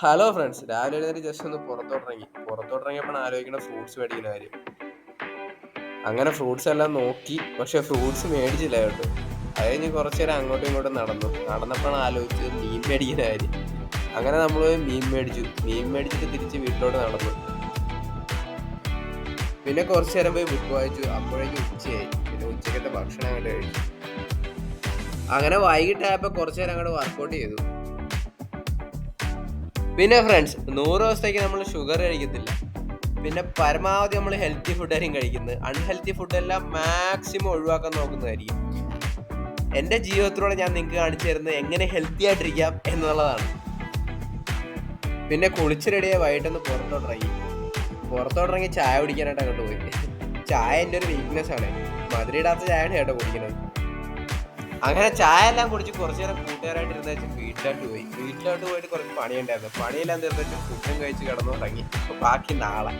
Hello friends, രാവിലെ എഴുന്നേറ്റ് just ഒന്ന് പുറത്തോട്ടിറങ്ങിയപ്പോൾ ആലോചിക്കുന്ന ഫ്രൂട്ട്സ് മേടിക്കുന്ന കാര്യം. അങ്ങനെ ഫ്രൂട്ട്സ് എല്ലാം നോക്കി, പക്ഷെ ഫ്രൂട്ട്സ് മേടിച്ചില്ല കേട്ടോ. അത് കഴിഞ്ഞ് കുറച്ച് നേരം അങ്ങോട്ടും ഇങ്ങോട്ടും നടന്നപ്പോഴാണ് ആലോചിച്ചത് മീൻ മേടിക്കുന്ന കാര്യം. അങ്ങനെ നമ്മൾ പോയി മീൻ മേടിച്ചിട്ട് തിരിച്ച് വീട്ടിലോട്ട് നടന്നു. പിന്നെ കുറച്ച് നേരം പോയി ബുക്ക് വായിച്ചു. അപ്പോഴേക്കും ഉച്ചയായി. പിന്നെ ഉച്ചക്കത്തെ ഭക്ഷണം അങ്ങോട്ട് കഴിച്ചു. അങ്ങനെ വൈകിട്ടായപ്പോൾ കുറച്ച് നേരം അങ്ങോട്ട് വർക്കൗട്ട് ചെയ്തു. പിന്നെ ഫ്രണ്ട്സ്, 100 ദിവസത്തേക്ക് നമ്മൾ ഷുഗർ കഴിക്കത്തില്ല. പിന്നെ പരമാവധി നമ്മൾ ഹെൽത്തി ഫുഡായിരിക്കും കഴിക്കുന്നത്. അൺഹെൽത്തി ഫുഡെല്ലാം മാക്സിമം ഒഴിവാക്കാൻ നോക്കുന്നതായിരിക്കും. എൻ്റെ ജീവിതത്തിലൂടെ ഞാൻ നിങ്ങൾക്ക് കാണിച്ചു തരുന്നത് എങ്ങനെ ഹെൽത്തി ആയിട്ടിരിക്കാം എന്നുള്ളതാണ്. പിന്നെ കുളിച്ച് റെഡിയായി വൈകിട്ടൊന്ന് പുറത്തോട്ടിറങ്ങി ചായ കുടിക്കാനായിട്ട് അങ്ങോട്ട് പോയി. ചായ എൻ്റെ ഒരു വീക്ക്നെസ് ആണ്. മധുരയിടാത്ത ചായയാണ് കേട്ടോ കുടിക്കുന്നത്. അങ്ങനെ ചായ എല്ലാം കുടിച്ച് കുറച്ച് നേരം കൂട്ടുകാരായിട്ട് ഇരുന്ന് വെച്ച് വീട്ടിലോട്ട് പോയിട്ട് കുറച്ച് പണിയുണ്ടായിരുന്നു. പണിയെല്ലാം തീർന്നിട്ട് ഫുഡും കഴിച്ച് കിടന്നു തുടങ്ങി. അപ്പോൾ ബാക്കി നാളെ.